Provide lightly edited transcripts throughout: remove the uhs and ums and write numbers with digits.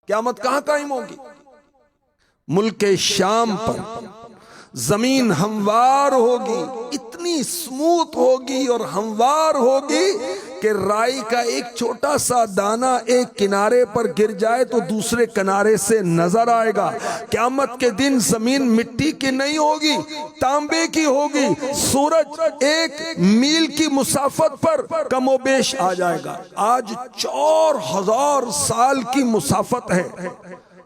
क़यामत कहां कायम होगी? मुल्क शाम पर जमीन हमवार होगी, इतनी स्मूथ होगी और हमवार होगी कि राई का एक छोटा सा दाना एक किनारे पर गिर जाए तो दूसरे किनारे से नजर आएगा। क़यामत के दिन जमीन मिट्टी की नहीं होगी, तांबे की होगी। सूरज एक मील की मुसाफत पर कमोबेश आ जाएगा। आज 4000 साल की मुसाफत है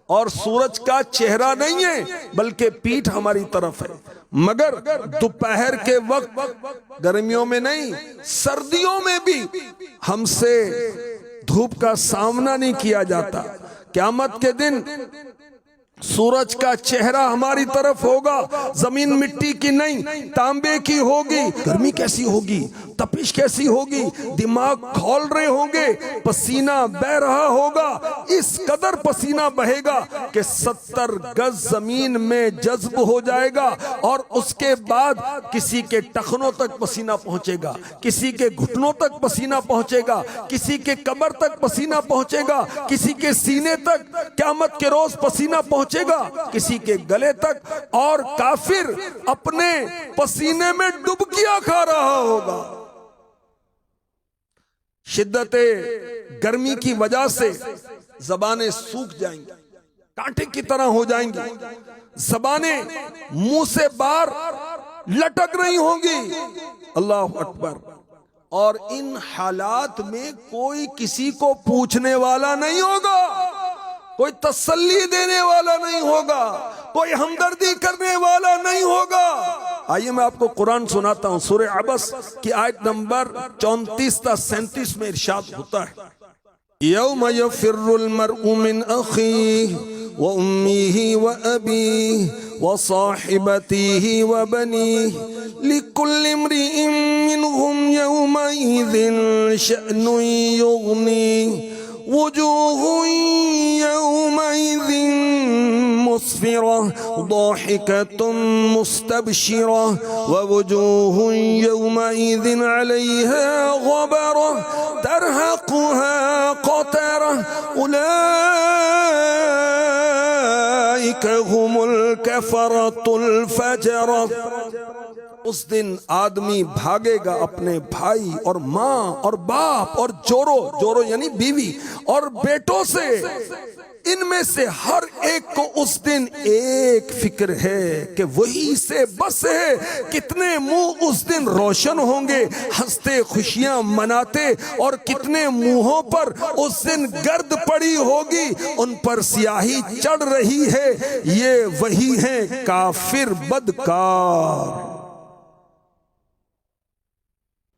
और सूरज का चेहरा नहीं है बल्कि पीठ हमारी तरफ है। मगर दोपहर के वक्त गर्मियों में नहीं, सर्दियों में भी हमसे धूप का सामना नहीं किया जाता। क़यामत के दिन सूरज का चेहरा हमारी तरफ होगा, जमीन मिट्टी की नहीं तांबे की होगी। गर्मी कैसी होगी, तपिश कैसी होगी, दिमाग खौल रहे होंगे, पसीना बह रहा होगा। इस कदर पसीना बहेगा कि 70 गज जमीन में जज्ब हो जाएगा और उसके बाद किसी के टखनों तक पसीना पहुंचेगा, किसी के घुटनों तक पसीना पहुंचेगा, किसी के कमर तक पसीना पहुंचेगा, किसी के सीने तक क़यामत के रोज पसीना पहुंचेगा, किसी के गले तक। और काफिर अपने पसीने में डुबकियां खा रहा होगा। शिद्दते गर्मी की वजह से जबानें सूख जाएंगी, कांटे की तरह हो जाएंगी, जबानें मुंह से बाहर लटक रही होंगी। अल्लाह अकबर। और इन हालात में कोई किसी को पूछने वाला नहीं होगा, कोई तसल्ली देने वाला नहीं होगा, कोई हमदर्दी करने वाला नहीं होगा। आइए मैं आपको कुरान सुनाता हूं। सूरह अबस की आयत नंबर 34 से 37 में इरशाद होता है, यौम यफिर्रुल मर्उ मिन अखीह व उम्मीही व अबीह व साहिबतीही व बनीह लिकुल्लि इम्रिइन मिनहुम यौमइज़िन शअनुन युग़नीह वजूहुन यौमइज़िन मुस्फिरा दाहिकतुन मुस्तबशिरा व वजूहुन यौमइज़िन अलैहा गबरा तरहक़ुहा क़तरा उलाइका हुमुल कफ़रतुल फजरा। उस दिन आदमी भागेगा अपने भाई और माँ और बाप और जोरो यानी बीवी और बेटों से। इनमें से हर एक को उस दिन एक फिक्र है कि वही से बस है। कितने मुंह उस दिन रोशन होंगे हंसते खुशियां मनाते, और कितने मुंहों पर उस दिन गर्द पड़ी होगी, उन पर स्याही चढ़ रही है। ये वही हैं काफिर बदकार।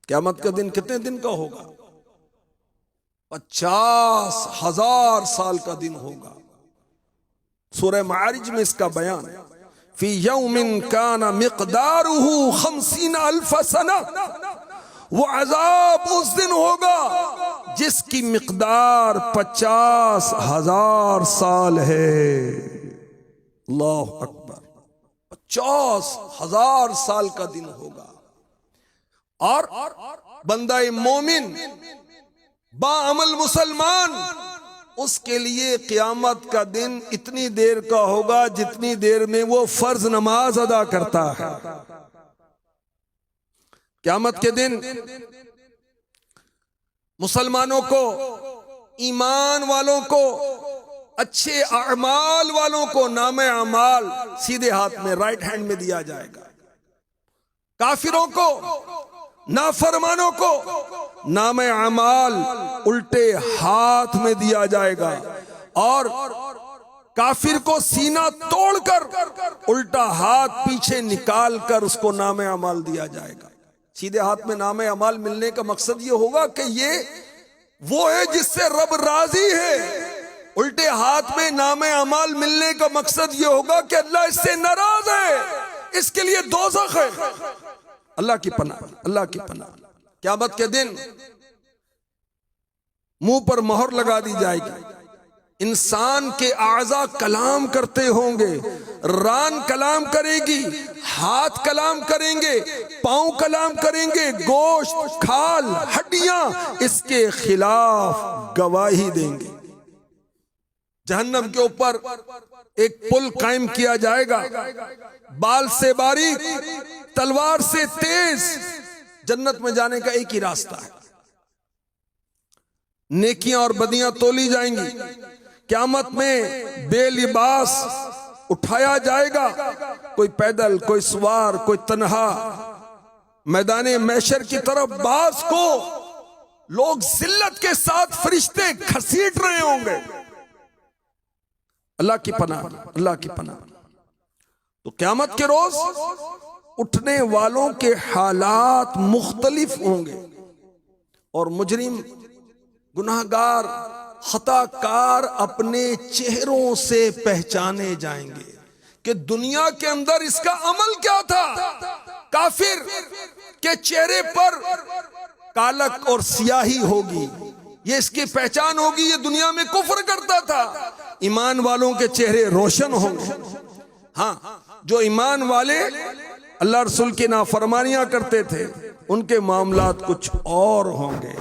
क़यामत का दिन कितने दिन का होगा? 50,000 साल का दिन होगा। सूरह मारिज में इसका बयान है, फी यौमिन काना मिक़दारुहु 50,000 सना। वो अजाब उस दिन होगा जिसकी मिक़दार 50,000 साल है। अल्लाह अकबर। 50,000 साल का दिन होगा। और बंदा मोमिन बाअमल मुसलमान, उसके लिए क़यामत का दिन इतनी देर का होगा जितनी देर में वो फर्ज नमाज अदा करता है। क़यामत के दिन मुसलमानों को, ईमान वालों को, अच्छे अमाल वालों को नामे अमाल सीधे हाथ में राइट हैंड में दिया जाएगा। काफिरों को, नाफरमानों को नामे अमाल उल्टे हाथ में दिया जाएगा। और काफिर को सीना तोड़कर उल्टा हाथ पीछे निकाल कर उसको नामे अमाल दिया जाएगा। सीधे हाथ में नामे अमाल मिलने का मकसद ये होगा कि ये वो है जिससे रब राजी है। उल्टे हाथ में नामे अमाल मिलने का मकसद ये होगा कि अल्लाह इससे नाराज है, इसके लिए दोज़ख है। अल्लाह की पनाह, अल्लाह की पनाह। क़यामत के दिन मुंह पर मोहर लगा दी जाएगी। इंसान के आज़ा कलाम करते होंगे, रान कलाम करेगी, हाथ कलाम करेंगे, पांव कलाम करेंगे, गोश्त, खाल, हड्डियां इसके खिलाफ गवाही देंगे। जहन्नम के ऊपर एक पुल कायम किया जाएगा, बाल से बारीक, तलवार से तेज। जन्नत में जाने का एक ही रास्ता है, नेकियां और बदियां तोली जाएंगी। क़यामत में बेलिबास उठाया जाएगा, कोई पैदल, कोई सवार, कोई तन्हा। मैदाने महशर की तरफ बास को लोग जिल्लत के साथ फरिश्ते घसीट रहे होंगे। अल्लाह की पनाह, अल्लाह की पनाह। तो क़यामत के रोज उठने वालों के हालात मुख्तलिफ होंगे और मुजरिम, गुनाहगार, खताकार अपने चेहरों से पहचाने जाएंगे कि दुनिया के अंदर इसका अमल क्या था। काफिर के चेहरे पर कालक और सियाही होगी, ये इसकी पहचान होगी, ये दुनिया में कुफ्र करता था। ईमान वालों के चेहरे रोशन होंगे। हाँ, जो ईमान वाले अल्लाह रसूल की नाफरमानियां करते थे, उनके मामलात कुछ और होंगे।